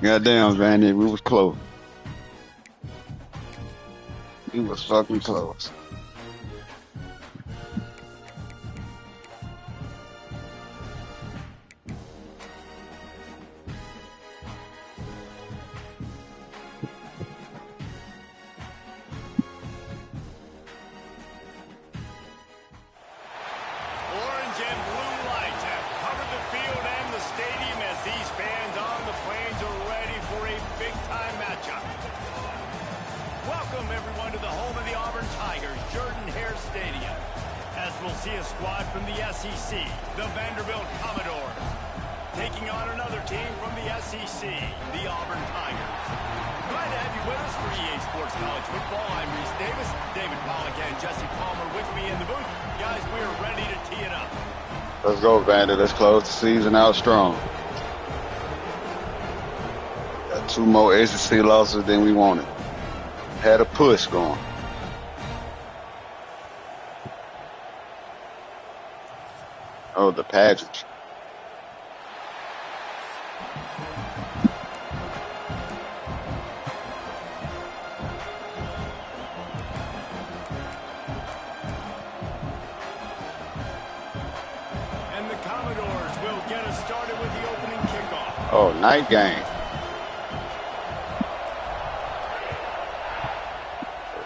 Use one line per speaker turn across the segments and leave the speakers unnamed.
Goddamn, Vandy, we was close. We was fucking close.
Orange and blue lights have covered the field and the stadium as these fans on the plains are ready for a big-time matchup. Welcome, everyone, to the home of the Auburn Tigers, Jordan-Hare Stadium, as we'll see a squad from the SEC, the Vanderbilt Commodores, taking on another team from the SEC, the Auburn Tigers. Glad to have you with us for EA Sports College Football. I'm Reese Davis, David Pollack, and Jesse Palmer with me in the booth. Guys, we are ready to tee it up.
Let's go, Vandy. Let's close the season out strong. Got 2 more SEC losses than we wanted. Had a push going. Oh, the pageant.
And the Commodores will get us started with the opening kickoff.
Oh, night game.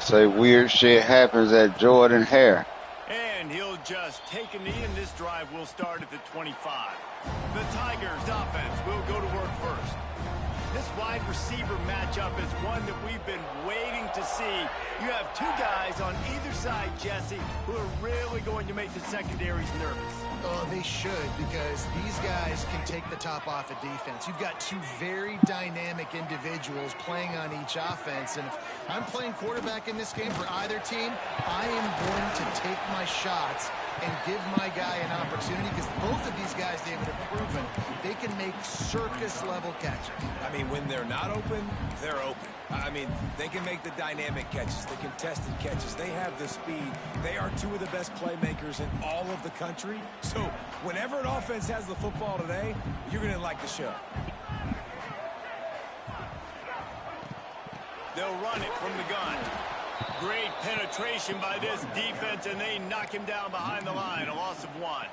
Say weird shit happens at Jordan-Hare.
And he'll just take a knee, and this drive will start at the 25. The Tigers offense will go to work first. This wide receiver matchup is one that we've been waiting to see. You have 2 guys on either side, Jesse, who are really going to make the secondaries nervous.
Oh, they should, because these guys can take the top off a defense. You've got 2 very dynamic individuals playing on each offense, and if I'm playing quarterback in this game for either team, I am going to take my shots and give my guy an opportunity, because both of these guys, David, have proven they can make circus-level catches.
I mean, when they're not open, they're open. I mean, they can make the dynamic catches, the contested catches. They have the speed. They are 2 of the best playmakers in all of the country. So whenever an offense has the football today, you're going to like the show.
They'll run it from the gun. Great penetration by this defense, and they knock him down behind the line, a loss of 1.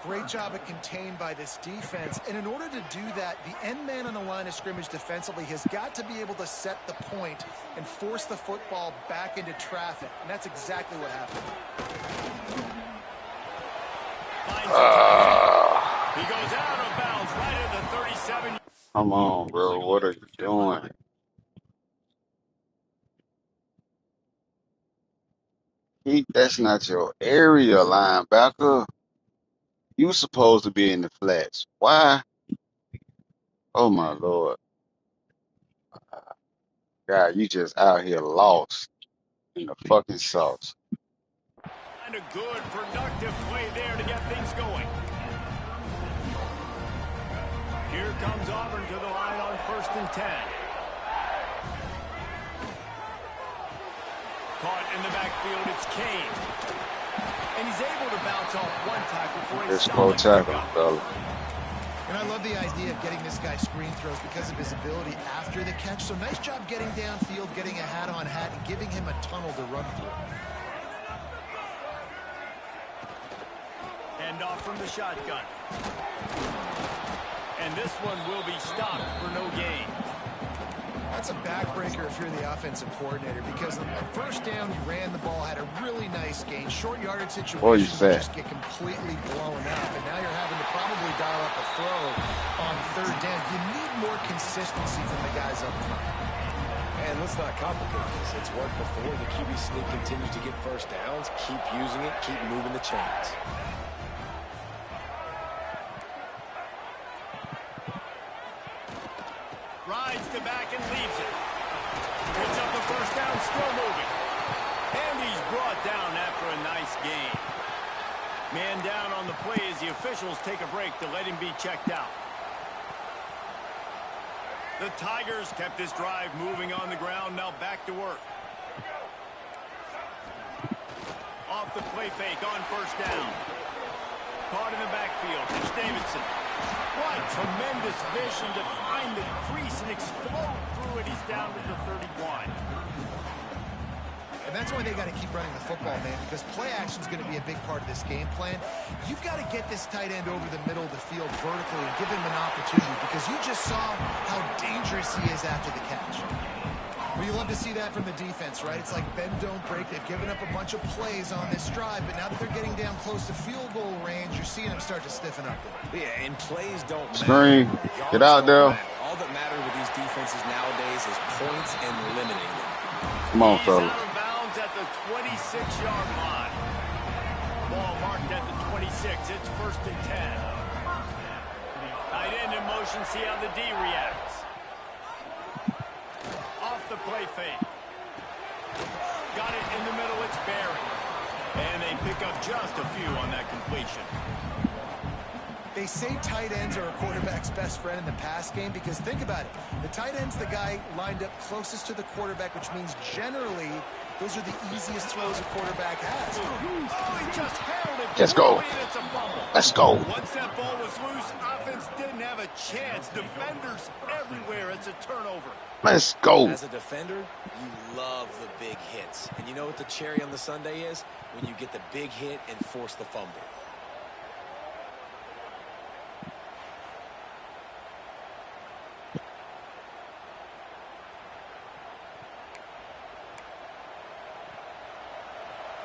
Great job at contained by this defense. And in order to do that, the end man on the line of scrimmage defensively has got to be able to set the point and force the football back into traffic. And that's exactly what happened.
He goes out of bounds right at the 37.
Come on, bro. What are you doing? That's not your area, linebacker. You supposed to be in the flats. Why? Oh, my Lord. God, you just out here lost in the fucking sauce.
And a good, productive play there to get things going. Here comes Auburn to the line on 1st and 10. Caught in the backfield, it's Kane. And he's able to bounce off one tackle for a solid
tackle, fella.
And I love the idea of getting this guy screen throws because of his ability after the catch. So nice job getting downfield, getting a hat-on-hat, and giving him a tunnel to run through.
Handoff from the shotgun. And this one will be stopped for no gain.
That's a backbreaker if you're the offensive coordinator, because on first down, you ran the ball, had a really nice gain. Short yardage situation, just get completely blown up. And now you're having to probably dial up a throw on third down. You need more consistency from the guys up front.
And let's not complicate this. It's worked before. The QB sneak continues to get first downs. Keep using it. Keep moving the chains.
Rides the back and leaves it. Picks up the first down, still moving. And he's brought down after a nice gain. Man down on the play as the officials take a break to let him be checked out. The Tigers kept this drive moving on the ground, now back to work. Off the play fake on first down. Caught in the backfield. It's Davidson. What tremendous vision to find the crease and explode through it. He's down to the 31.
And that's why they got to keep running the football, man, because play action is going to be a big part of this game plan. You've got to get this tight end over the middle of the field vertically and give him an opportunity, because you just saw how dangerous he is after the catch. Well, you love to see that from the defense, right? It's like bend, don't break. They've given up a bunch of plays on this drive, but now that they're getting down close to field goal range, you're seeing them start to stiffen up there.
Yeah, and plays don't
Screen.
matter.
Get out there.
All that matters with these defenses nowadays is points and limiting them.
Come on,
He's
fella.
out of bounds at the 26-yard line. Ball marked at the 26. It's first and 10. Tight end in motion. See how the D reacts. Off the play fake. Got it in the middle. It's Barry. And they pick up just a few on that completion.
They say tight ends are a quarterback's best friend in the pass game, because think about it. The tight end's the guy lined up closest to the quarterback, which means generally those are the easiest throws a quarterback has.
Oh, he just held it.
Let's go.
It's a fumble.
Let's go.
Once that ball was loose, offense didn't have a chance. Defenders everywhere. It's a turnover.
Let's go.
As a defender, you love the big hits. And you know what the cherry on the sundae is? When you get the big hit and force the fumble.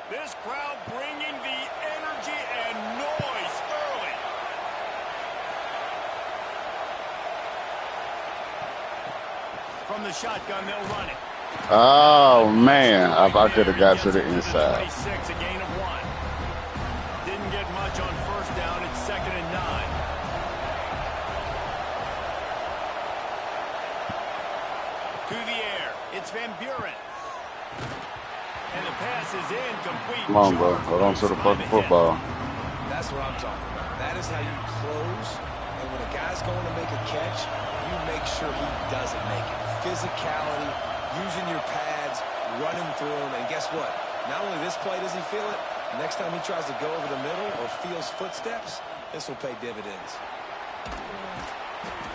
This crowd bringing the energy and noise early. From the shotgun, they'll run it.
Oh, man. I could have got to the inside.
26, a gain of 1. Didn't get much on first down. It's 2nd and 9. To the air. It's Van Buren. And the pass is incomplete.
Come on, bro. Hold on to the fucking football.
That's what I'm talking about. That is how you close. And when a guy's going to make a catch, you make sure he doesn't make it. Physicality, using your pads, running through him. And guess what? Not only this play does he feel it, next time he tries to go over the middle or feels footsteps, this will pay dividends.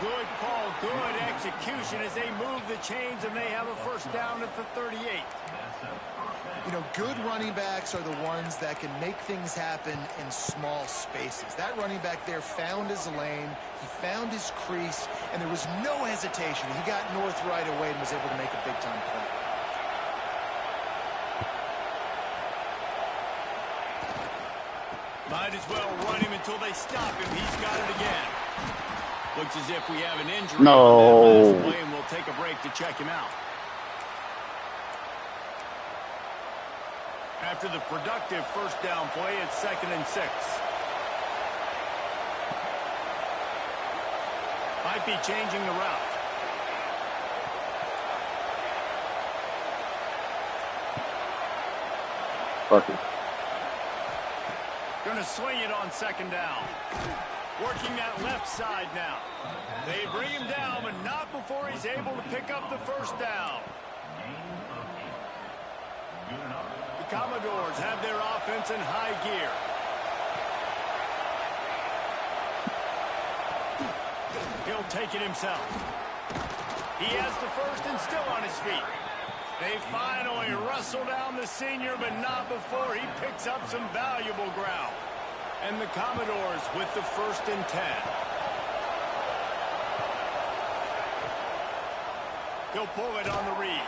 Good call, good execution as they move the chains, and they have a first down at the 38.
You know, good running backs are the ones that can make things happen in small spaces. That running back there found his lane, he found his crease, and there was no hesitation. He got north right away and was able to make a big-time play.
Might as well run him until they stop him. He's got it again. Looks as if we have an injury.
No.
On that last play, and we'll take a break to check him out. After the productive first down play, it's 2nd and 6. Might be changing the route.
Fuck it.
Going to swing it on 2nd down. Working that left side now. They bring him down, but not before he's able to pick up the first down. The Commodores have their offense in high gear. He'll take it himself. He has the first and still on his feet. They finally wrestle down the senior, but not before he picks up some valuable ground. And the Commodores with the 1st and 10. He'll pull it on the read.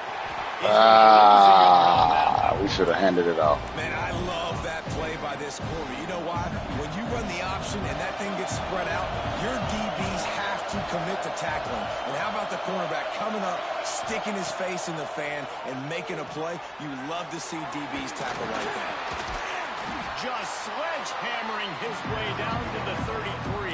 We should have handed it off.
Man, I love that play by this corner. You know why? When you run the option and that thing gets spread out, your DBs have to commit to tackling. And how about the cornerback coming up, sticking his face in the fan, and making a play? You love to see DBs tackle like that.
Just sledgehammering his way down to the 33.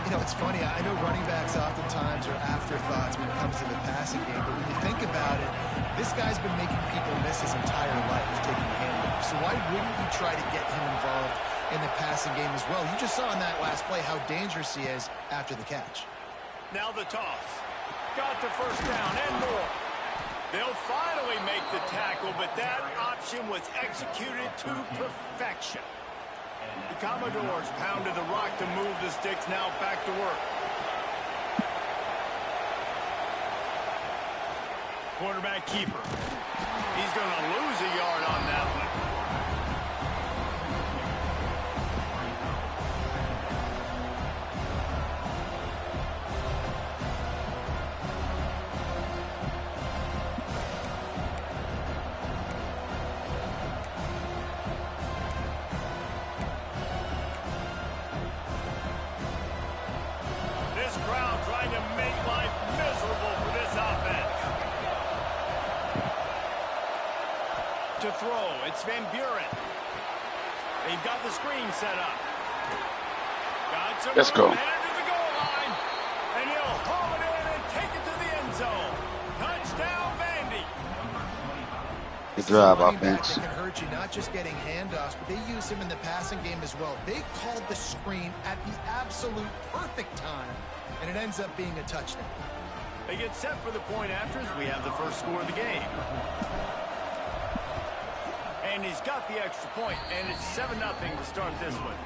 You know, it's funny. I know running backs oftentimes are afterthoughts when it comes to the passing game, but when you think about it, this guy's been making people miss his entire life taking handoffs. So why wouldn't you try to get him involved in the passing game as well? You just saw in that last play how dangerous he is after the catch.
Now the toss. Got the 1st down and more. They'll finally make the tackle, but that option was executed to perfection. The Commodores pounded the rock to move the sticks, now back to work. Quarterback keeper. He's going to lose a yard on that one. This crowd trying to make life miserable for this offense. To throw, it's Van Buren. They've got the screen set up. Got some
Let's go.
room, headed to the goal line. And he'll haul it in and take it to the end zone. Touchdown, Vandy.
Good drive,
Running back
offense.
that can hurt you, not just getting handoffs, but they use him in the passing game as well. They called the screen at the absolute perfect time, and it ends up being a touchdown.
They get set for the point afters. We have the first score of the game. And he's got the extra point, and it's 7-0 to start this one.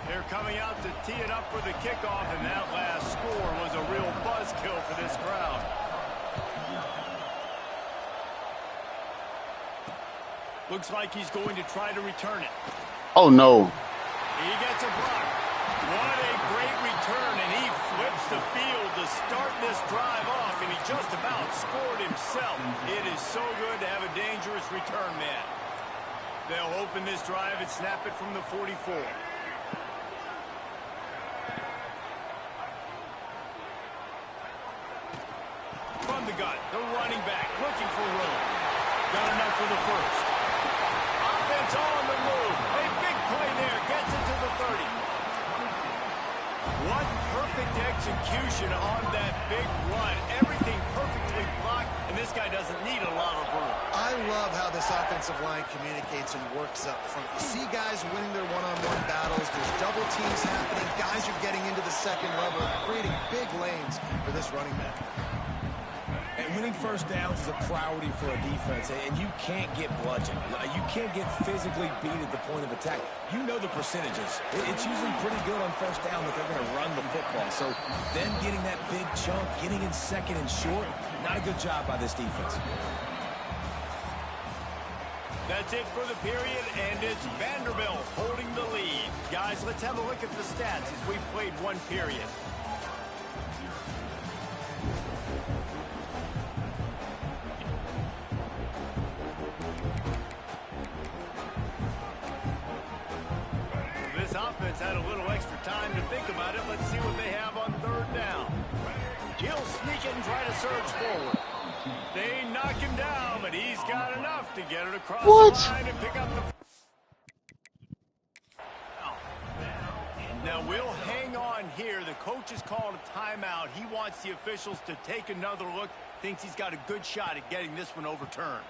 They're coming out to tee it up for the kickoff, and that last score was a real buzzkill for this crowd. Looks like he's going to try to return it.
Oh, no.
He gets a block. What a great return, and he flips the field to start this drive off, and he just about scored himself. It is so good to have a dangerous return man. They'll open this drive and snap it from the 44. From the gun, the running back looking for room. Got enough for the first. Offense on the move. A big play there. Gets it to the 30. What perfect execution on that big run. Everything perfectly blocked, and this guy doesn't need a lot of room.
I love how this offensive line communicates and works up front. You see guys winning their one-on-one battles. There's double teams happening. Guys are getting into the second level and creating big lanes for this running back.
And winning first downs is a priority for a defense, and you can't get bludgeoned. You can't get physically beat at the point of attack. You know the percentages. It's usually pretty good on first down that they're going to run the football. So them getting that big chunk, getting in second and short, not a good job by this defense.
That's it for the period, and it's Vanderbilt holding the lead. Guys, let's have a look at the stats as we've played one period. This offense had a little extra time to think about it. Let's see what they have on 3rd down. He'll sneak it and try to surge forward. They knock him down, but he's got enough to get it across the line and pick up the... Now we'll hang on here. The coach has called a timeout. He wants the officials to take another look. Thinks he's got a good shot at getting this one overturned.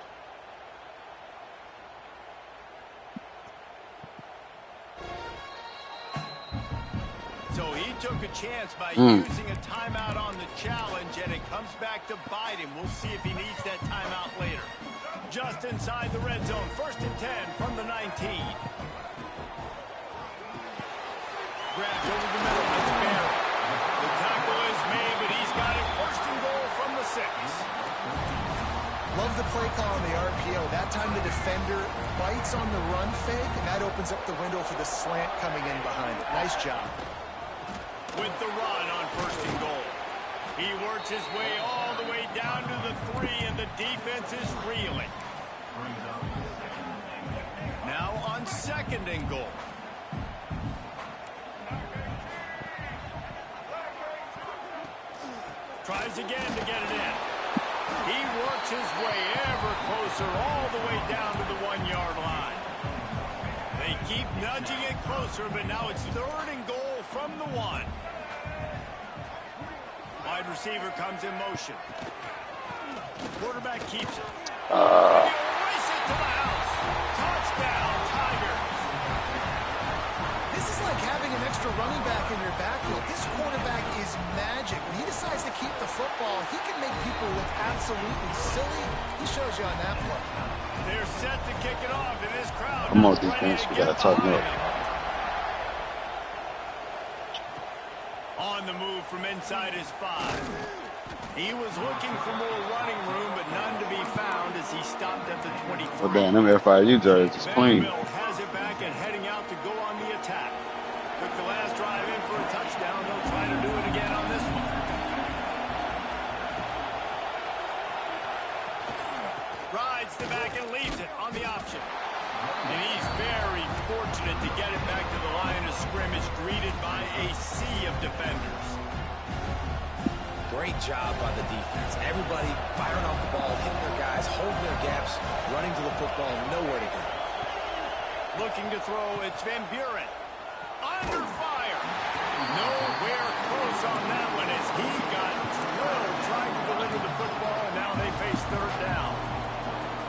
So he took a chance by using a timeout on the challenge, and it comes back to bite him. We'll see if he needs that timeout later. Just inside the red zone, 1st and 10 from the 19. Grabbed over the middle, it's Barry. The tackle is made, but he's got it 1st and goal from the 6.
Love the play call on the RPO. That time the defender bites on the run fake, and that opens up the window for the slant coming in behind it. Nice job.
With the run on 1st and goal. He works his way all the way down to the 3, and the defense is reeling. Now on 2nd and goal. Tries again to get it in. He works his way ever closer all the way down to the 1-yard line. They keep nudging it closer, but now it's 3rd and goal from the 1. Wide receiver comes in motion. Quarterback keeps it. He'll race it to the house. Touchdown, Tigers.
This is like having an extra running back in your backfield. This quarterback is magic. When he decides to keep the football, he can make people look absolutely silly. He shows you on that play.
They're set to kick it off in this crowd.
Come on, defense. We got to tighten up.
On the move from inside his 5. He was looking for more running room, but none to be found as he stopped at the 23.
Oh, damn, them FIU jerseys is clean.
Vanderbilt has it back and heading out to go on the attack. Took the last drive in for a touchdown. They'll try to do it again on this one. Rides the back and leaves it on the option. And he's very fortunate to get it back to the line of scrimmage, greeted by a sea of defenders.
Great job by the defense. Everybody firing off the ball, hitting their guys, holding their gaps, running to the football, nowhere to go.
Looking to throw, it's Van Buren. Under fire. Nowhere close on that one as he got drilled trying to deliver the football, and now they face 3rd down.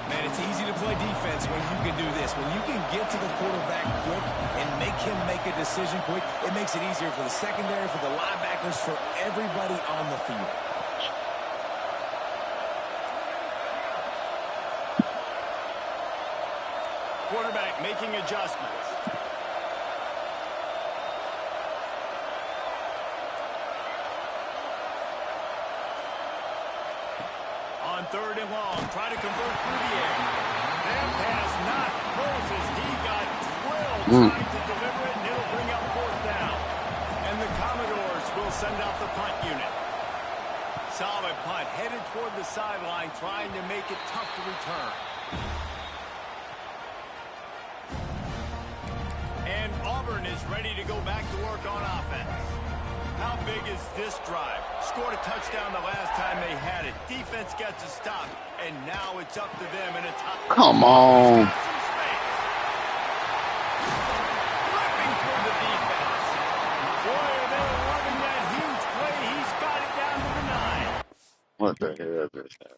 Man, it's easy to play defense when you can do this. When you can get to the quarterback quick and make him make a decision quick, it makes it easier for the secondary, for the linebackers, for everybody on the field.
Quarterback making adjustments. On 3rd and long, try to convert through the air. That pass not close as he got drilled trying to deliver it, and it'll bring up 4th down. And the Commodores will send out the punt unit. Solid punt, headed toward the sideline, trying to make it tough to return. And Auburn is ready to go back to work on offense. How big is this drive? Scored a touchdown the last time they had it. Defense gets a stop, and now it's up to them in a top.
Come on.
Ripping through the defense. Boy, they're loving that huge play. He's got it down to the 9.
What the hell is that?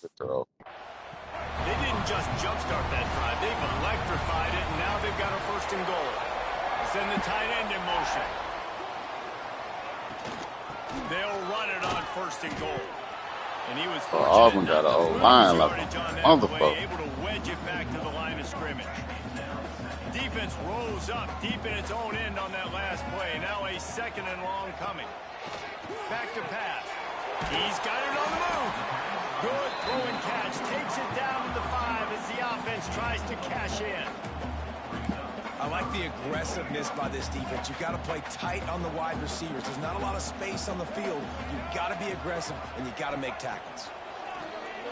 Good throw.
They didn't just jumpstart that drive. They've electrified it, and now they've got a 1st and goal. Send the tight end in motion. They'll run it on 1st and goal. And he was
Auburn got an old line like a motherfucker.
Able to wedge it back to the line of scrimmage. Defense rose up deep in its own end on that last play. Now a 2nd and long coming. Back to pass. He's got it on the move. Good throw and catch. Takes it down to the 5 as the offense tries to cash in.
I like the aggressiveness by this defense. You've got to play tight on the wide receivers. There's not a lot of space on the field. You've got to be aggressive, and you've got to make tackles.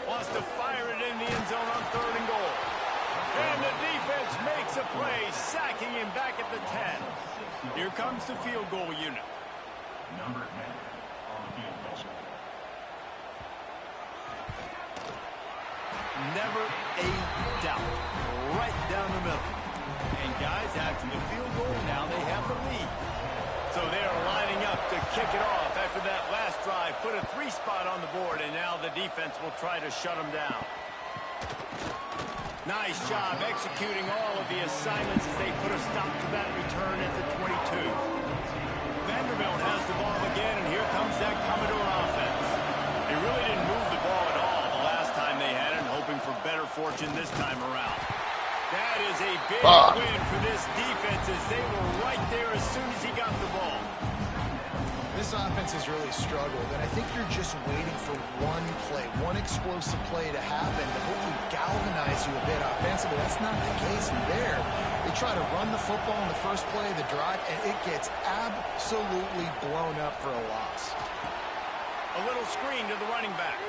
Wants to fire it in the end zone on 3rd and goal. And the defense makes a play, sacking him back at the 10. Here comes the field goal unit.
Number 10 on the field goal.
Never a doubt. Right down the middle. And guys, after the field goal, now they have the lead. So they are lining up to kick it off after that last drive. Put a 3 spot on the board, and now the defense will try to shut them down. Nice job executing all of the assignments as they put a stop to that return at the 22. Vanderbilt has the ball again, and here comes that Commodore offense. They really didn't move the ball at all the last time they had it, hoping for better fortune this time around. That is a big
Ah.
win for this defense as they were right there as soon as he got the ball.
This offense has really struggled, and I think you're just waiting for one play, one explosive play to happen to hopefully galvanize you a bit offensively. That's not the case there. They try to run the football in the first play of the drive, and it gets absolutely blown up for a loss.
A little screen to the running back.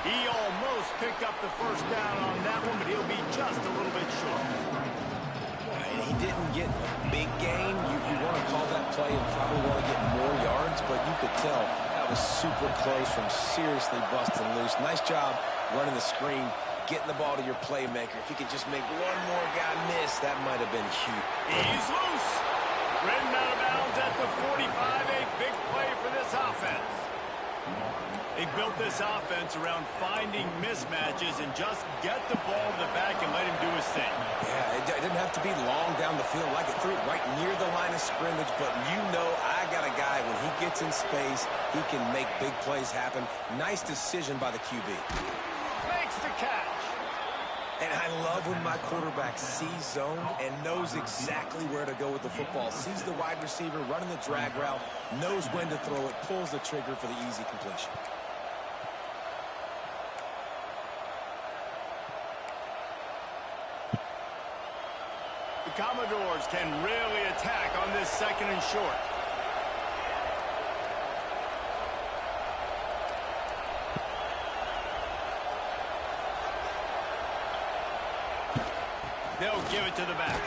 He almost picked up the first down on that one, but he'll be just a little bit short.
And he didn't get a big gain. You want to call that play and probably want to get more yards, but you could tell that was super close from seriously busting loose. Nice job running the screen, getting the ball to your playmaker. If you could just make one more guy miss, that might have been huge.
He's loose. Ridden out of bounds at the 45. A big play for this offense. They built this offense around finding mismatches and just get the ball to the back and let him do his thing.
Yeah, it didn't have to be long down the field. Like it threw it right near the line of scrimmage, but you know I got a guy, when he gets in space, he can make big plays happen. Nice decision by the QB.
Makes the catch.
And I love when my quarterback sees zone and knows exactly where to go with the football. Sees the wide receiver running the drag route, knows when to throw it, pulls the trigger for the easy completion.
The Commodores can really attack on this second and short. They'll give it to the back.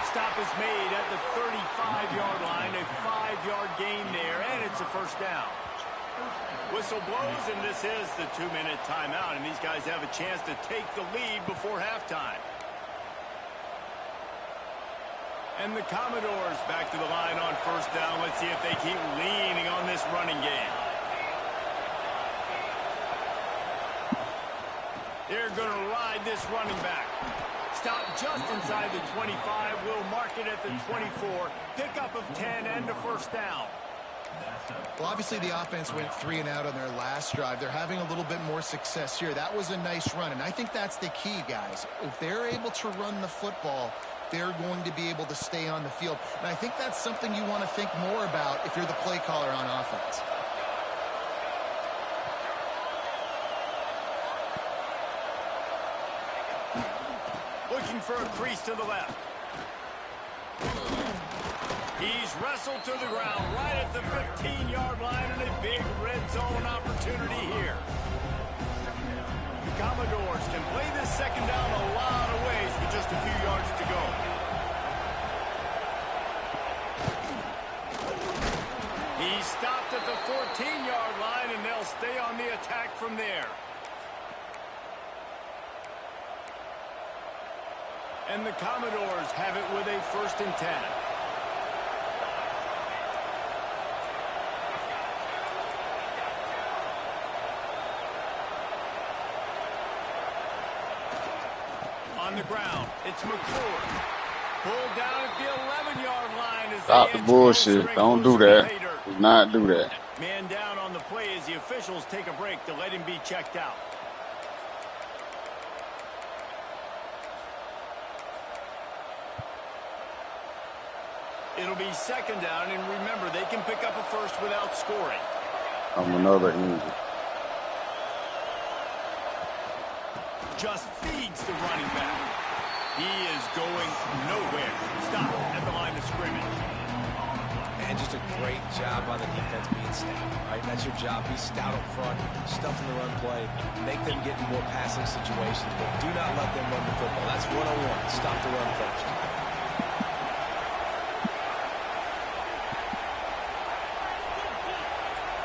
Stop is made at the 35-yard line. A 5-yard gain there, and it's a first down. Whistle blows, and this is the 2-minute timeout, and these guys have a chance to take the lead before halftime. And the Commodores back to the line on first down. Let's see if they keep leaning on this running game. They're going to ride this running back. Stop just inside the 25. We'll mark it at the 24. Pickup of 10 and a first down.
Well, obviously the offense went 3 and out on their last drive. They're having a little bit more success here. That was a nice run, and I think that's the key, guys. If they're able to run the football, they're going to be able to stay on the field. And I think that's something you want to think more about if you're the play caller on offense.
Looking for a crease to the left. He's wrestled to the ground right at the 15-yard line, and a big red zone opportunity here. The Commodores can play this second down a lot of ways with just a few yards to go. He's stopped at the 14-yard line, and they'll stay on the attack from there. And the Commodores have it with a 1st and 10. On the ground, it's McClure. Pulled down at the 11-yard line.
Stop the bullshit. Don't do that. Do not do that.
Man down on the play as the officials take a break to let him be checked out. It'll be second down, and remember, they can pick up a first without scoring.
Another injury.
Just feeds the running back. He is going nowhere. Stop at the line of scrimmage.
And just a great job by the defense being stout, right? That's your job. Be stout up front, stuff in the run play, make them get in more passing situations, but do not let them run the football. That's 101. Stop the run first.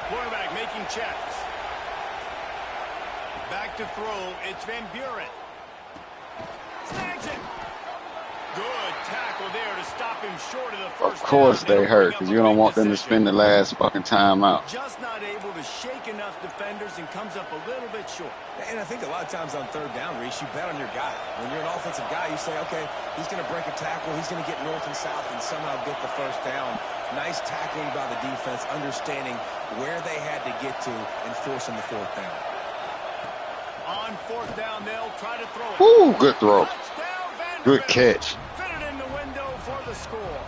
Quarterback making checks. Back to throw. It's Van Buren. Snags it. Good tackle there to stop him short of the first.
Of course
down.
they hurt, because you don't want them to spend the last fucking time out.
Just not able to shake enough defenders and comes up a little bit short.
And I think a lot of times on third down, Reese, you bet on your guy. When you're an offensive guy, you say, okay, he's going to break a tackle, he's going to get north and south and somehow get the first down. Nice tackling by the defense, understanding where they had to get to and forcing the 4th down.
On fourth down, they'll try to throw it.
Woo, good throw.
Touchdown,
Good
Vanderbilt.
catch.
Fit it in the window for the score.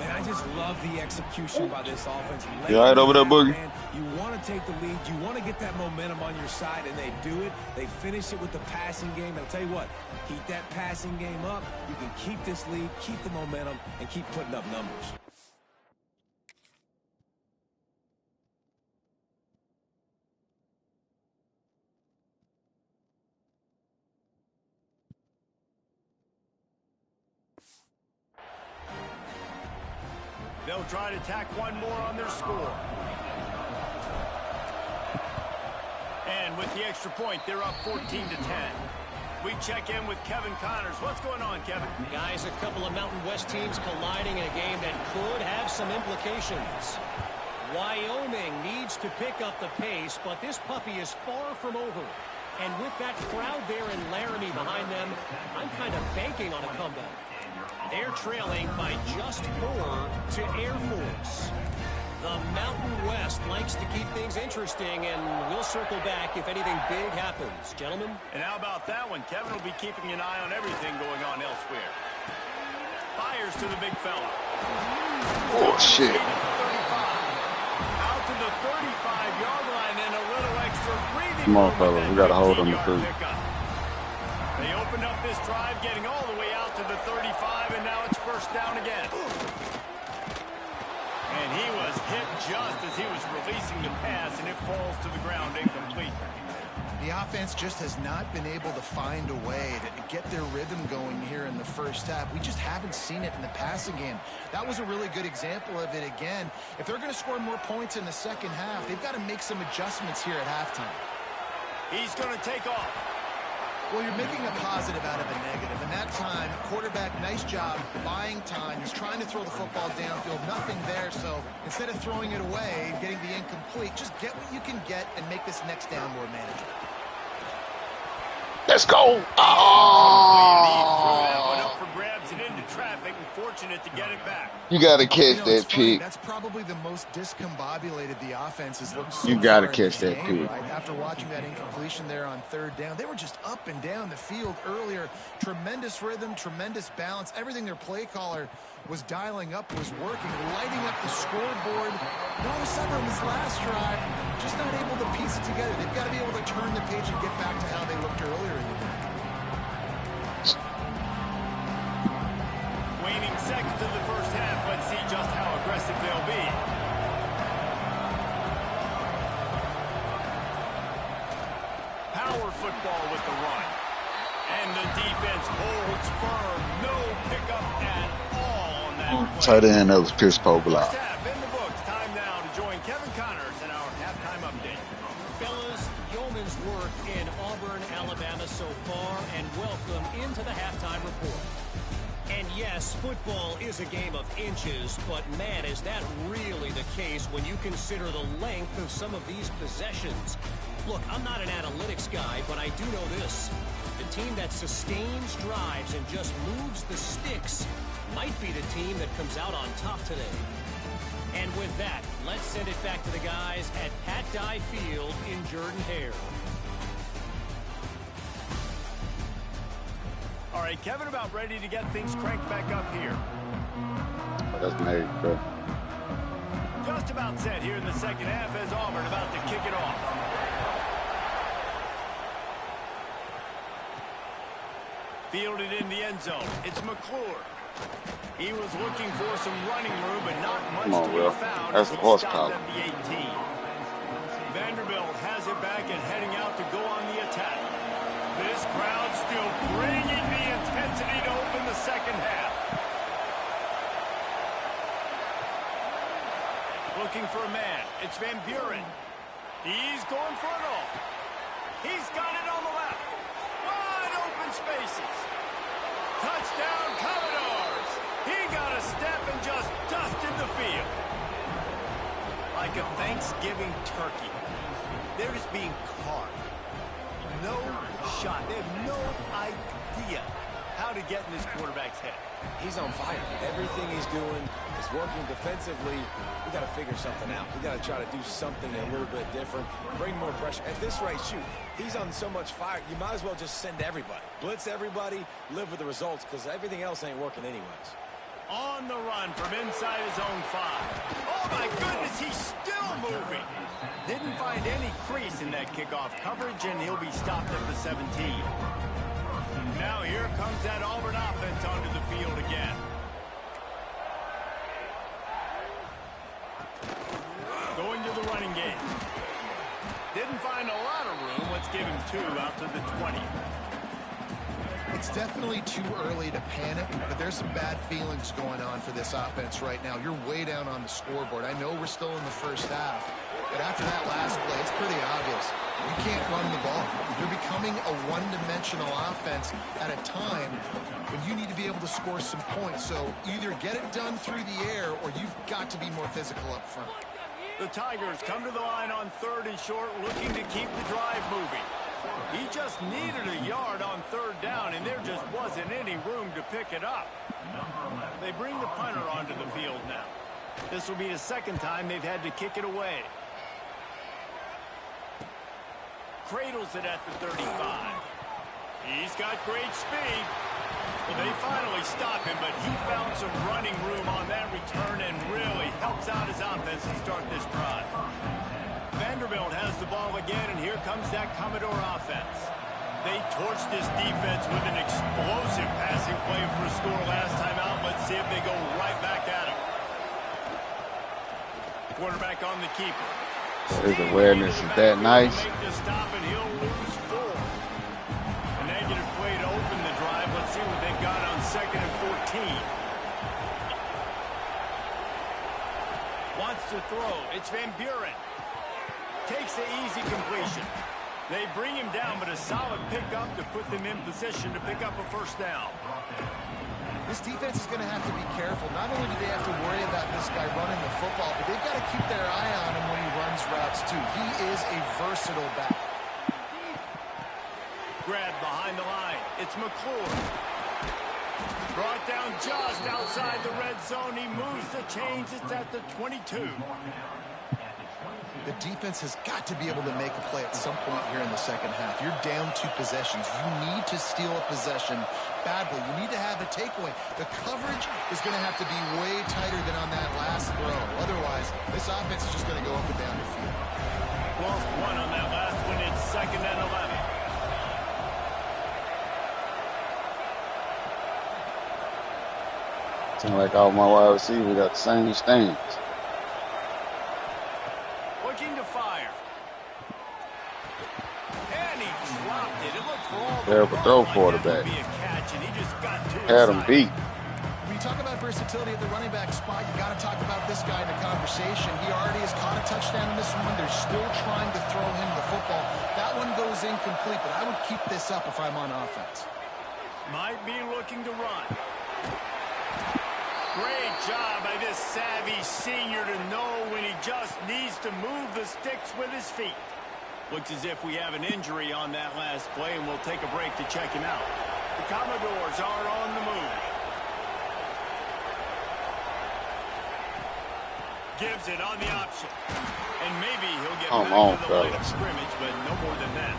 And I just love the execution by this offense.
You all right over there, Boogie?
Man, you want to take the lead. You want to get that momentum on your side, and they do it. They finish it with the passing game. And I'll tell you what, keep that passing game up. You can keep this lead, keep the momentum, and keep putting up numbers.
They'll try to tack one more on their score. And with the extra point, they're up 14-10. We check in with Kevin Connors. What's going on, Kevin?
Guys, a couple of Mountain West teams colliding in a game that could have some implications. Wyoming needs to pick up the pace, but this puppy is far from over. And with that crowd there in Laramie behind them, I'm kind of banking on a comeback. They're trailing by just 4 to Air Force. The Mountain West likes to keep things interesting, and we'll circle back if anything big happens. Gentlemen?
And how about that one? Kevin will be keeping an eye on everything going on elsewhere. Fires to the big fella.
Oh, shit.
Out to the 35-yard line and a little extra breathing
Come on,
room
fellas.
with
We got to
that
hold them to
15-yard
3.
pickup. They opened up this drive, getting all the way out to the 35, and now it's first down again. And he was hit just as he was releasing the pass, and it falls to the ground incomplete.
The offense just has not been able to find a way to get their rhythm going here in the first half. We just haven't seen it in the passing game. That was a really good example of it again. If they're going to score more points in the second half, they've got to make some adjustments here at halftime.
He's going to take off.
Well, you're making a positive out of a negative. And that time, quarterback, nice job buying time. He's trying to throw the football downfield. Nothing there. So instead of throwing it away and getting the incomplete, just get what you can get and make this next down more manageable.
Let's go.
Up for grabs and into traffic, and fortunate to get it back.
You got to catch
You know,
that
it's funny,
pick.
that's probably the most discombobulated the offense has looked so
You gotta
far in
catch
this
that
game,
pick.
right? After watching that incompletion there on third down, they were just up and down the field earlier. Tremendous rhythm, tremendous balance. Everything their play caller was dialing up was working, lighting up the scoreboard. And all of a sudden on this last drive, just not able to piece it together. They've got to be able to turn the page and get back to how they looked earlier in the game.
Waning seconds in the first half. Let's see just how aggressive they'll be. Power football with the run. And the defense holds firm. No pickup at all on that play.
Tight end, that was piss poke block.
First half in the books. Time now to join Kevin Connors in our halftime update.
Fellas, yeoman's work in Auburn, Alabama so far, and welcome into the halftime report. And yes, football is a game of inches, but man, is that really the case when you consider the length of some of these possessions. Look, I'm not an analytics guy, but I do know this. The team that sustains drives and just moves the sticks might be the team that comes out on top today. And with that, let's send it back to the guys at Pat Dye Field in Jordan-Hare.
All right, Kevin, about ready to get things cranked back up here.
That's made, bro.
Just about set here in the second half as Auburn about to kick it off. Fielded in the end zone. It's McClure. He was looking for some running room, but not much
Come on,
to
Will.
be found.
That's
as
the
he
horse
stopped
collar.
at the 18. Vanderbilt has it back and heading out to go on the attack. This crowd still bringing the intensity to open the second half. Looking for a man. It's Van Buren. He's going for it all. He's got it on the left. Wide open spaces. Touchdown, Commodores. He got a step and just dusted the field. Like a Thanksgiving turkey. They're just being carved. No shot. They have no idea how to get in this quarterback's head.
He's on fire. Everything he's doing is working defensively. We got to figure something out. We got to try to do something a little bit different, bring more pressure. At this rate, shoot, he's on so much fire, you might as well just send everybody. Blitz everybody, live with the results, because everything else ain't working anyways.
On the run from inside his own 5. Oh, my goodness, he's still moving. Didn't find any crease in that kickoff coverage, and he'll be stopped at the 17. Now here comes that Auburn offense onto the field again. Going to the running game. Didn't find a lot of room. Let's give him 2 out to the 20.
It's definitely too early to panic, but there's some bad feelings going on for this offense right now. You're way down on the scoreboard. I know we're still in the first half, but after that last play, it's pretty obvious. You can't run the ball. You're becoming a one-dimensional offense at a time when you need to be able to score some points. So either get it done through the air or you've got to be more physical up front.
The Tigers come to the line on 3rd and short, looking to keep the drive moving. He just needed a yard on 3rd down, and there just wasn't any room to pick it up. They bring the punter onto the field now. This will be the 2nd time they've had to kick it away. Cradles it at the 35. He's got great speed. Well, they finally stop him, but he found some running room on that return and really helps out his offense to start this drive. Vanderbilt has the ball again, and here comes that Commodore offense. They torched this defense with an explosive passing play for a score last time out. Let's see if they go right back at him. Quarterback on the keeper.
His awareness is that nice.
Make the stop, and he'll lose 4. A negative play to open the drive. Let's see what they've got on 2nd and 14. Wants to throw. It's Van Buren. Takes the easy completion. They bring him down, but a solid pickup to put them in position to pick up a 1st down.
This defense is going to have to be careful. Not only do they have to worry about this guy running the football, but they've got to keep their eye on him when he runs routes, too. He is a versatile back.
Grab behind the line. It's McClure. Brought down just outside the red zone. He moves the chains. It's at the 22.
The defense has got to be able to make a play at some point here in the 2nd half. You're down 2 possessions. You need to steal a possession badly. You need to have a takeaway. The coverage is going to have to be way tighter than on that last throw. Otherwise, this offense is just going to go up and down the field.
Lost 1 on that last one. It's 2nd and 11.
Seems like all my wide receivers got the same stance.
Looking to fire. And he dropped it. It looked for all the
Terrible throw quarterback. Had him beat.
When you talk about versatility at the running back spot, you got to talk about this guy in the conversation. He already has caught a touchdown in this one. They're still trying to throw him the football. That one goes incomplete, but I would keep this up if I'm on offense.
Might be looking to run. Great job by this savvy senior to know when he just needs to move the sticks with his feet. Looks as if we have an injury on that last play, and we'll take a break to check him out. The Commodores are on the move. Gives it on the option. And maybe he'll get back to the line of scrimmage, but no more than that.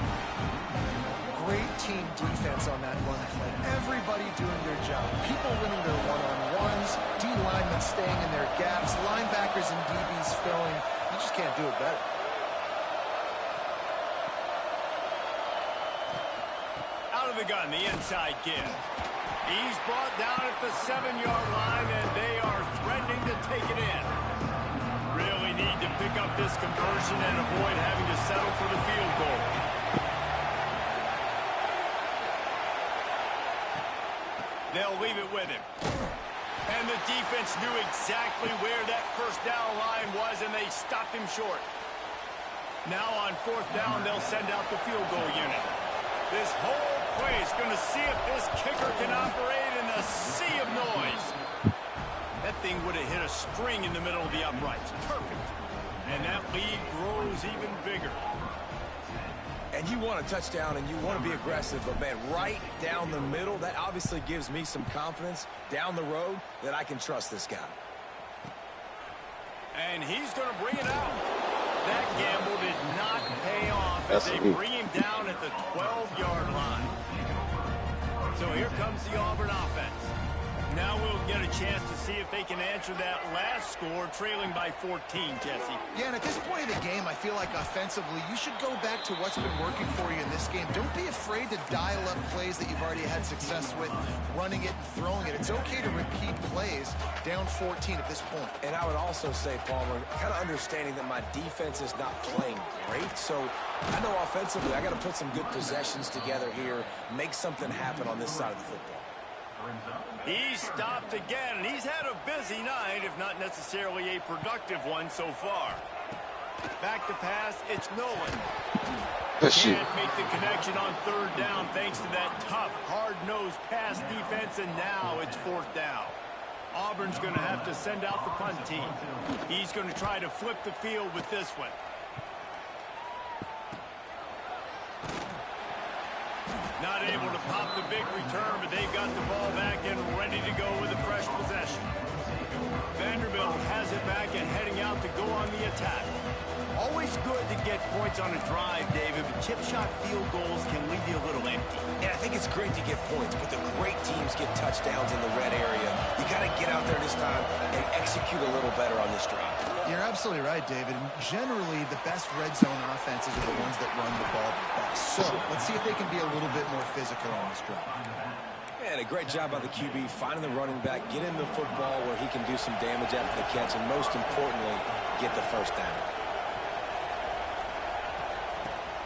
Great team defense on that run play. Everybody doing their job. People winning their one-on-ones, D linemen staying in their gaps, linebackers and DBs filling. You just can't do it better.
Out of the gun, the inside give. He's brought down at the 7-yard line, and they are threatening to take it in. Really need to pick up this conversion and avoid having to settle for the field goal. They'll leave it with him. And the defense knew exactly where that 1st down line was, and they stopped him short. Now on 4th down, they'll send out the field goal unit. This whole play is going to see if this kicker can operate in a sea of noise. That thing would have hit a string in the middle of the uprights. Perfect. And that lead grows even bigger.
And you want a touchdown and you want to be aggressive, but man, right down the middle, that obviously gives me some confidence down the road that I can trust this guy.
And he's going to bring it out. That gamble did not pay off as they bring him down at the 12-yard line. So here comes the Auburn offense. Now we'll get a chance to see if they can answer that last score, trailing by 14, Jesse.
Yeah, and at this point of the game, I feel like offensively, you should go back to what's been working for you in this game. Don't be afraid to dial up plays that you've already had success with, running it and throwing it. It's okay to repeat plays down 14 at this point.
And I would also say, Palmer, kind of understanding that my defense is not playing great, so I know offensively I got to put some good possessions together here, make something happen on this side of the football.
He stopped again, and he's had a busy night, if not necessarily a productive one so far. Back to pass, it's Nolan. Can't make the connection on third down thanks to that tough, hard-nosed pass defense, and now it's fourth down. Auburn's going to have to send out the punt team. He's going to try to flip the field with this one. Not able to pop the big return, but they've got the ball back and ready to go with a fresh possession. Vanderbilt has it back and heading out to go on the attack. Always good to get points on a drive, David, but chip shot field goals can leave you a little empty.
Yeah, I think it's great to get points, but the great teams get touchdowns in the red area. You got to get out there this time and execute a little better on this drive.
You're absolutely right, David. And generally, the best red zone offenses are the ones that run the ball the best. So let's see if they can be a little bit more physical on this drive.
And a great job by the QB finding the running back, get him the football where he can do some damage after the catch, and most importantly, get the first down.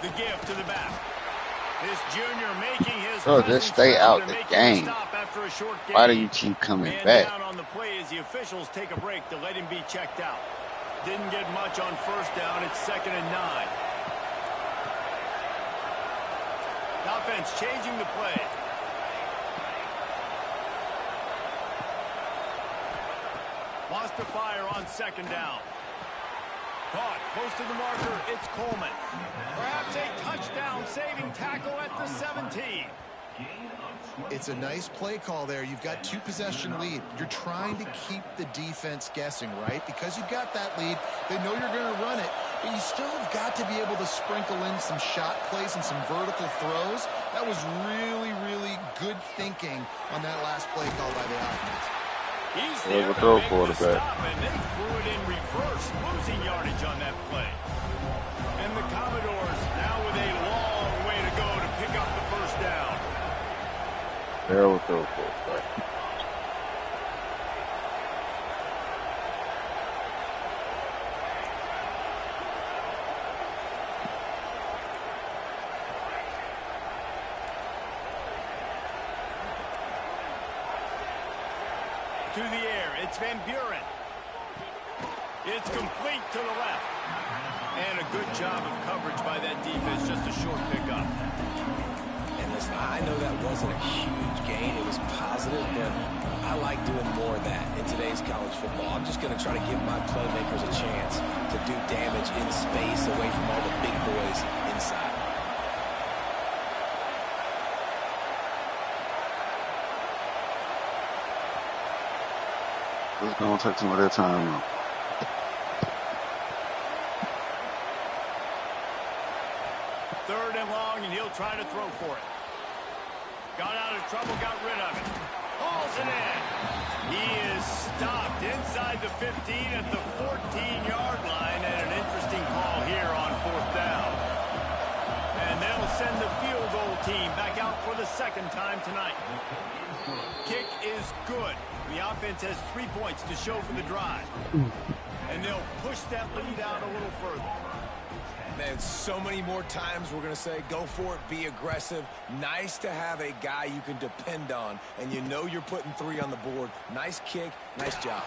The gift to the back. This junior making his
just stay out the game. Why do you keep coming back?
Down on the play as the officials take a break to let him be checked out. Didn't get much on first down. It's 2nd and 9. The offense changing the play. Lost the fire on 2nd down. Caught close to the marker. It's Coleman. Perhaps a touchdown-saving tackle at the 17.
It's a nice play call there. You've got 2-possession lead. You're trying to keep the defense guessing, right? Because you've got that lead, they know you're going to run it, but you still have got to be able to sprinkle in some shot plays and some vertical throws. That was really, really good thinking on that last play call by the offense.
He's there to make the stop, and they threw it in reverse, losing yardage on that play. And the Commodores now with a long way to go to pick up the first down.
There we go, folks.
To the air, it's Van Buren. It's complete to the left. And a good job of coverage by that defense, just a short pickup.
And listen, I know that wasn't a huge gain. It was positive, but I like doing more of that in today's college football. I'm just going to try to give my playmakers a chance to do damage in space away from all the big boys inside.
It's going to take some of their time now.
Third and long, and he'll try to throw for it. Got out of trouble, got rid of it. Hauls it in. He is stopped inside the 15 at the 14-yard line, and an interesting call here on 4th down. And they'll send the field goal team back out for the 2nd time tonight. Kick is good. The offense has 3 points to show for the drive. And they'll push that lead out a little further.
Man, so many more times we're going to say, go for it, be aggressive. Nice to have a guy you can depend on, and you know you're putting 3 on the board. Nice kick, nice job.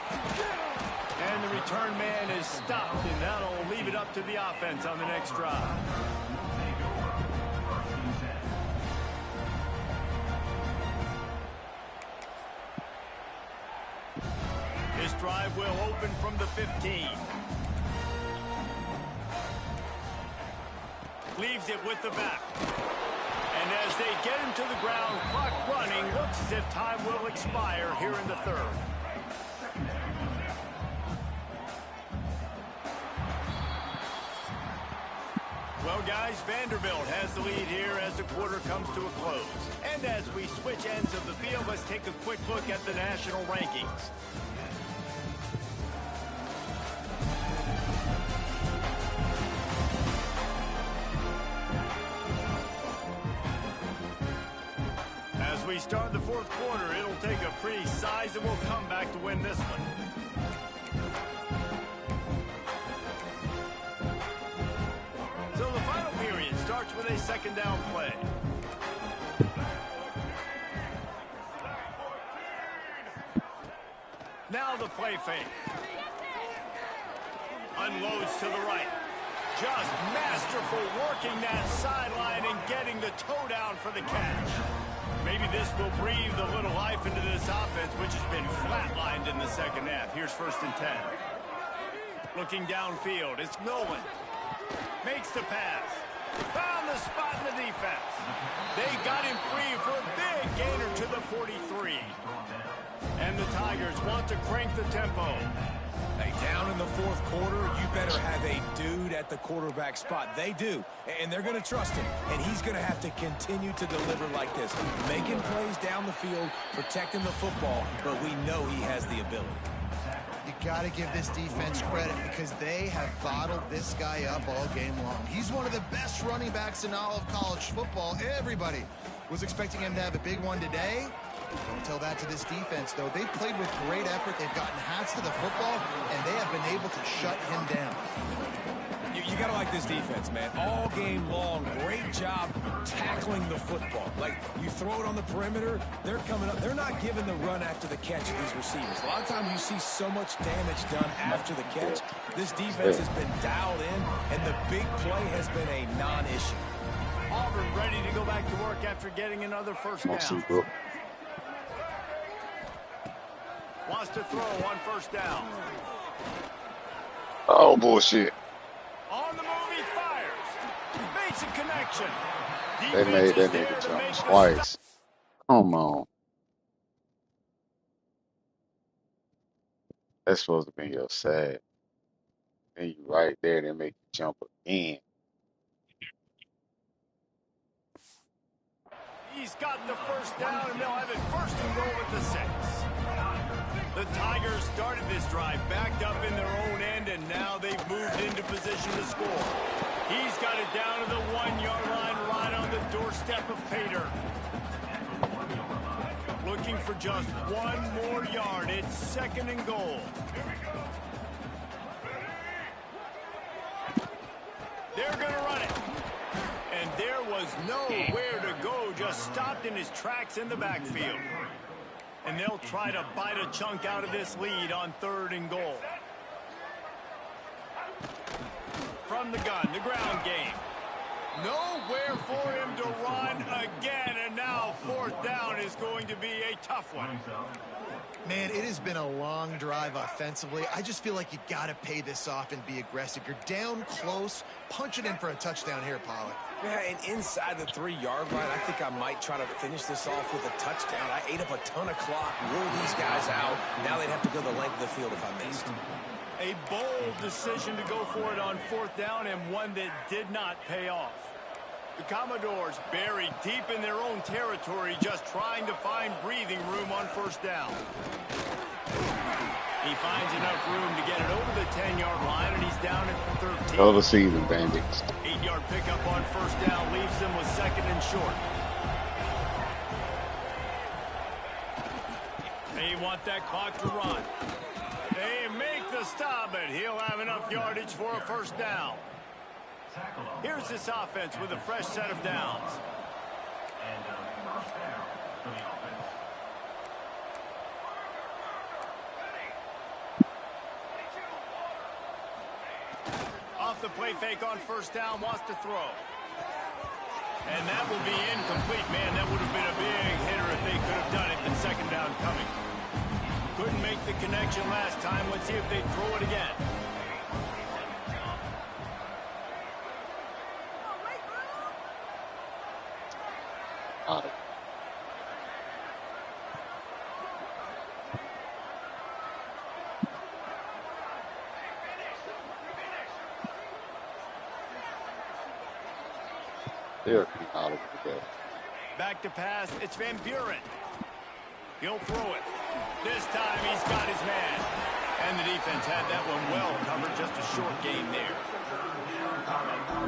And the return man is stopped, and that'll leave it up to the offense on the next drive. This drive will open from the 15. Leaves it with the back. And as they get him to the ground, clock running, looks as if time will expire here in the third. Well, guys, Vanderbilt has the lead here as the quarter comes to a close. And as we switch ends of the field, let's take a quick look at the national rankings. As we start the fourth quarter, it'll take a pretty sizable comeback to win this one. So the final period starts with a second down play. Now the play fake. Unloads to the right. Just masterful working that sideline and getting the toe down for the catch. Maybe this will breathe a little life into this offense, which has been flatlined in the second half. Here's 1st and 10. Looking downfield, it's Nolan. Makes the pass. Found the spot in the defense. They got him free for a big gainer to the 43. And the Tigers want to crank the tempo.
Hey, down in the fourth quarter, you better have a dude at the quarterback spot. They do, and they're going to trust him. And he's going to have to continue to deliver like this, making plays down the field, protecting the football, but we know he has the ability.
You got to give this defense credit because they have bottled this guy up all game long. He's one of the best running backs in all of college football. Everybody was expecting him to have a big one today. Don't tell that to this defense, though. They've played with great effort. They've gotten hats to the football, and they have been able to shut him down.
You got to like this defense, man. All game long, great job tackling the football. Like, you throw it on the perimeter, they're coming up. They're not giving the run after the catch of these receivers. A lot of times you see so much damage done after the catch. This defense has been dialed in, and the big play has been a non-issue.
Auburn ready to go back to work after getting another first down. Wants to throw on first down.
Oh, bullshit.
On the move, he fires. Makes a connection.
They made that nigga jump twice. Come on. That's supposed to be your side. And you right there, they make you jump again.
He's got the first down, and they'll have it 1st and goal at the 6. The Tigers started this drive backed up in their own end, and now they've moved into position to score. He's got it down to the 1-yard line, right on the doorstep of Pater. Looking for just one more yard. It's 2nd and goal. They're going to run it. And there was nowhere to go, just stopped in his tracks in the backfield. And they'll try to bite a chunk out of this lead on 3rd and goal. From the gun, the ground game. Nowhere for him to run again, and now 4th down is going to be a tough one.
Man, it has been a long drive offensively. I just feel like you got to pay this off and be aggressive. You're down close. Punch it in for a touchdown here, Pollard.
Yeah, and inside the 3-yard line, I think I might try to finish this off with a touchdown. I ate up a ton of clock, rule these guys out. Now they'd have to go the length of the field if I missed.
A bold decision to go for it on 4th down, and one that did not pay off. The Commodores buried deep in their own territory, just trying to find breathing room on 1st down. He finds enough room to get it over the 10-yard line, and he's down at the 13.
Another season, Bandits.
8-yard pickup on 1st down leaves them with 2nd and short. They want that clock to run. They make the stop, but he'll have enough yardage for a 1st down. Here's this offense with a fresh set of downs.
And 1st down for the offense.
Off the play fake on 1st down, wants to throw. And that will be incomplete. Man, that would have been a big hitter if they could have done it. The 2nd down coming. Couldn't make the connection last time. Let's see if they throw it again.
Out of there, out of there.
Back to pass. It's Van Buren. He'll throw it. This time he's got his man. And the defense had that one well covered. Just a short game there.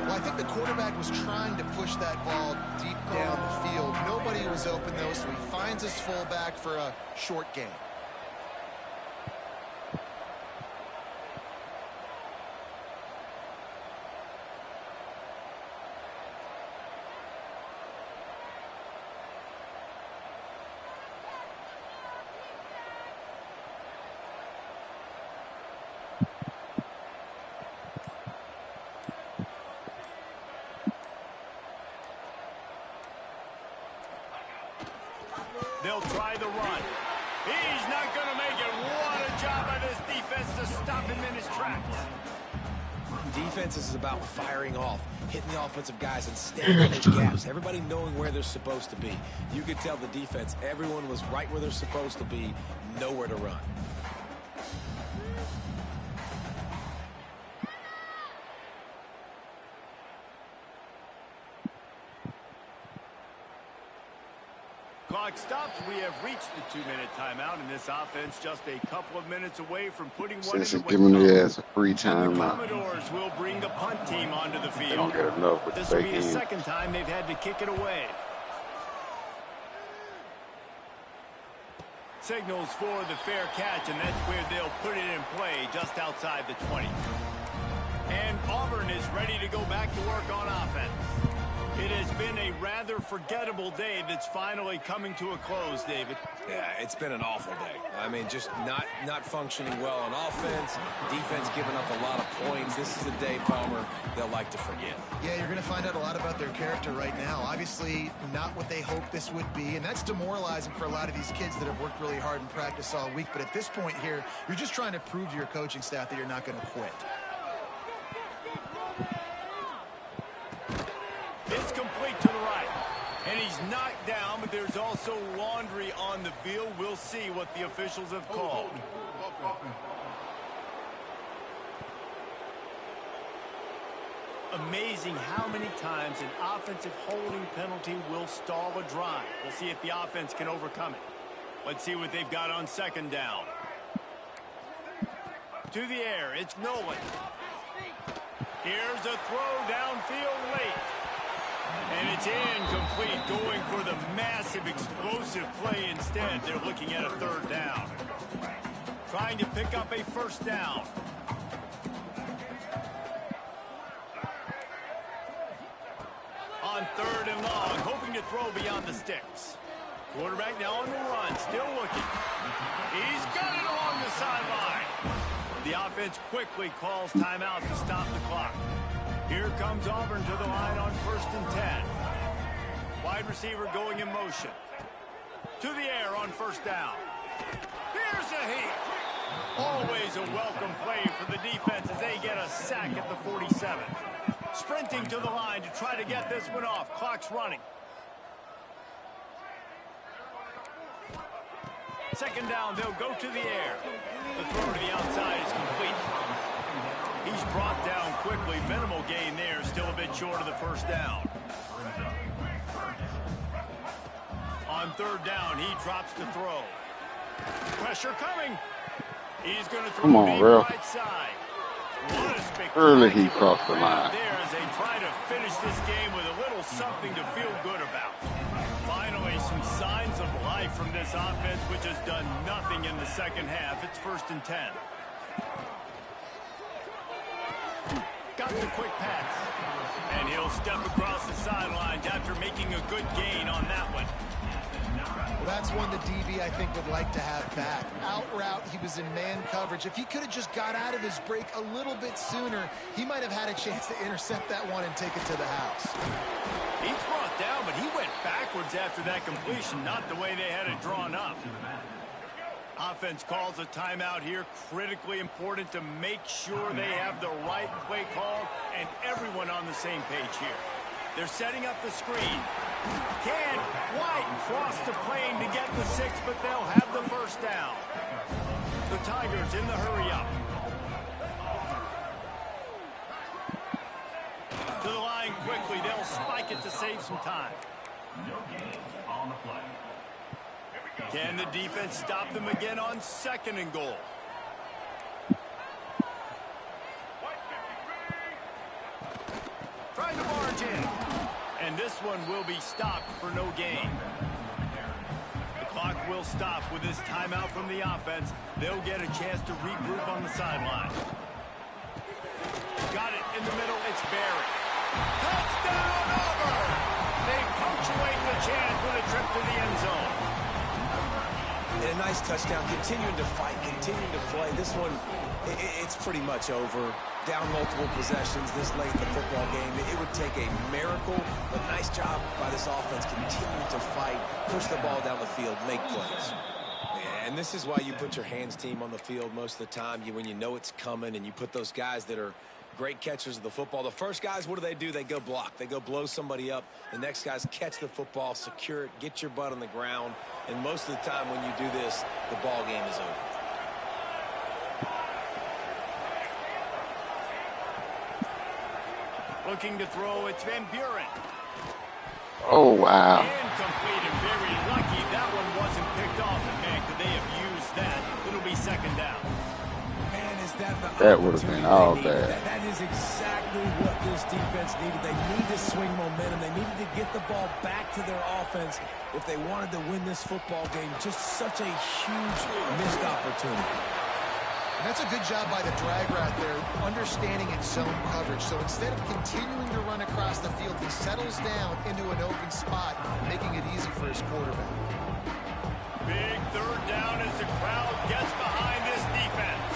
Well, I think the quarterback was trying to push that ball deep down the field. Nobody was open, though, so he finds his fullback for a short gain.
They'll try the run. He's not going to make it. What a job by this defense to stop him in his tracks.
Defense is about firing off, hitting the offensive guys and standing in gaps. Everybody knowing where they're supposed to be. You could tell the defense, everyone was right where they're supposed to be, nowhere to run.
Clock stops. We have reached the 2-minute timeout, and this offense just a couple of minutes away from putting one
Since
in
it's
the
giving
win
the
column.
ass a free
And the
time out.
Commodores will bring the punt team onto the
They don't
field.
get enough with
This
the
will
back
be the
end.
second time they've had to kick it away. Signals for the fair catch, and that's where they'll put it in play just outside the 20. And Auburn is ready to go back to work on offense. It has been a rather forgettable day that's finally coming to a close, David.
Yeah, it's been an awful day. I mean, just not functioning well on offense, defense giving up a lot of points. This is a day, Palmer, they'll like to forget.
Yeah, you're going to find out a lot about their character right now. Obviously, not what they hoped this would be, and that's demoralizing for a lot of these kids that have worked really hard in practice all week. But at this point here, you're just trying to prove to your coaching staff that you're not going to quit.
It's complete to the right. And he's knocked down, but there's also laundry on the field. We'll see what the officials have called. Amazing how many times an offensive holding penalty will stall a drive. We'll see if the offense can overcome it. Let's see what they've got on second down. To the air, it's Nolan. Here's a throw downfield late. And it's incomplete, going for the massive explosive play instead. They're looking at a third down. Trying to pick up a first down. On third and long, hoping to throw beyond the sticks. Quarterback now on the run, still looking. He's got it along the sideline. The offense quickly calls timeout to stop the clock. Here comes Auburn to the line on 1st and 10. Wide receiver going in motion. To the air on first down. Here's a heat. Always a welcome play for the defense as they get a sack at the 47. Sprinting to the line to try to get this one off. Clock's running. Second down, they'll go to the air. The throw to the outside is complete. He's brought down quickly. Minimal gain there. Still a bit short of the first down. On third down, he drops the throw. Pressure coming. He's going to throw
Come on,
deep
Ralph.
right side. What a spectacular
Early he crossed the line.
there as they try to finish this game with a little something to feel good about. Finally, some signs of life from this offense, which has done nothing in the second half. It's 1st and 10. Got the quick pass. And he'll step across the sidelines after making a good gain on that one.
Well, that's one the DB, I think, would like to have back. Out route, he was in man coverage. If he could have just got out of his break a little bit sooner, he might have had a chance to intercept that one and take it to the house.
He's brought down, but he went backwards after that completion, not the way they had it drawn up. Offense calls a timeout here. Critically important to make sure they have the right play call and everyone on the same page here. They're setting up the screen. Can't quite cross the plane to get the 6, but they'll have the first down. The Tigers in the hurry up. To the line quickly. They'll spike it to save some time.
No gain on the play.
Can the defense stop them again on 2nd and goal? Trying to barge in. And this one will be stopped for no gain. The clock will stop with this timeout from the offense. They'll get a chance to regroup on the sideline. Got it in the middle. It's Barry. Touchdown, Auburn! They punctuate the chance with a trip to the end zone.
And a nice touchdown, continuing to fight, continuing to play. This one, it's pretty much over. Down multiple possessions this late in the football game. It would take a miracle, but nice job by this offense continuing to fight, push the ball down the field, make plays. And this is why you put your hands team on the field most of the time, when you know it's coming, and you put those guys that are great catchers of the football. The first guys, what do? They go block. They go blow somebody up. The next guys catch the football, secure it, get your butt on the ground. And most of the time when you do this, the ball game is over.
Looking to throw, it's Van Buren.
Oh, wow.
Incomplete and very lucky that one wasn't picked off. And man, could they have used that? It'll be 2nd down.
Man, is that the
That would have been all bad.
That is exactly what this defense needed. They need to swing momentum. They needed to get the ball back to their offense if they wanted to win this football game. Just such a huge missed opportunity.
And that's a good job by the drag route there, understanding its zone coverage. So instead of continuing to run across the field, he settles down into an open spot, making it easy for his quarterback.
Big 3rd down as the crowd gets behind this defense.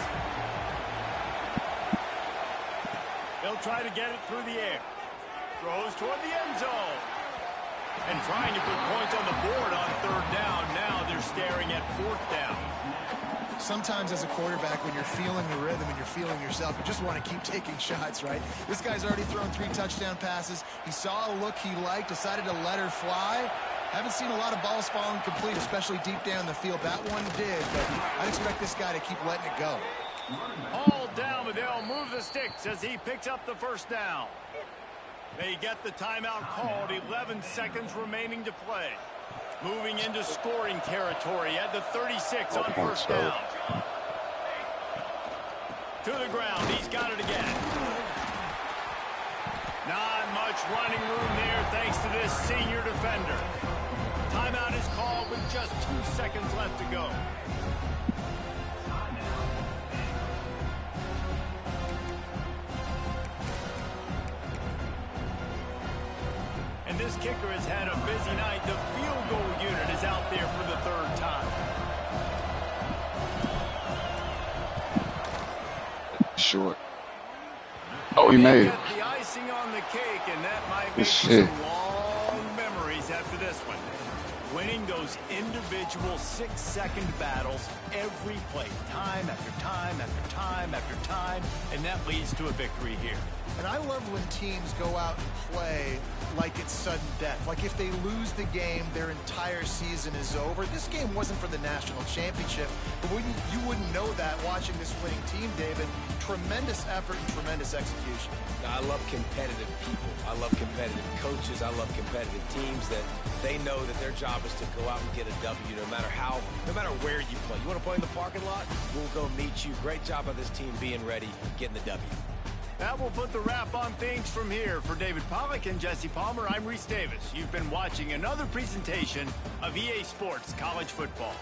They'll try to get it through the air. Throws toward the end zone. And trying to put points on the board on 3rd down. Now they're staring at 4th down.
Sometimes as a quarterback, when you're feeling the rhythm and you're feeling yourself, you just want to keep taking shots, right? This guy's already thrown 3 touchdown passes. He saw a look he liked, decided to let her fly. Haven't seen a lot of balls falling complete, especially deep down the field. That one did, but I'd expect this guy to keep letting it go.
All down, but they'll move the sticks as he picks up the 1st down. They get the timeout called, 11 seconds remaining to play. Moving into scoring territory at the 36 on 1st down. To the ground, he's got it again. Not much running room there thanks to this senior defender. Timeout is called with just 2 seconds left to go. And this kicker has had a busy night. The field goal unit is out there for the 3rd time.
Short. Oh, he made it.
The icing on the cake, and that might make
Shit.
some long memories after this one. Winning those individual 6-second battles every play, time after time after time after time, and that leads to a victory here.
And I love when teams go out and play like it's sudden death. Like if they lose the game, their entire season is over. This game wasn't for the national championship, but you wouldn't know that watching this winning team, David. Tremendous effort and tremendous execution.
I love competitive people. I love competitive coaches. I love competitive teams that they know that their job is to go out and get a W no matter where you play. You want to play in the parking lot? We'll go meet you. Great job by this team being ready, getting the W.
That will put the wrap on things from here. For David Pollack and Jesse Palmer, I'm Reese Davis. You've been watching another presentation of EA Sports College Football.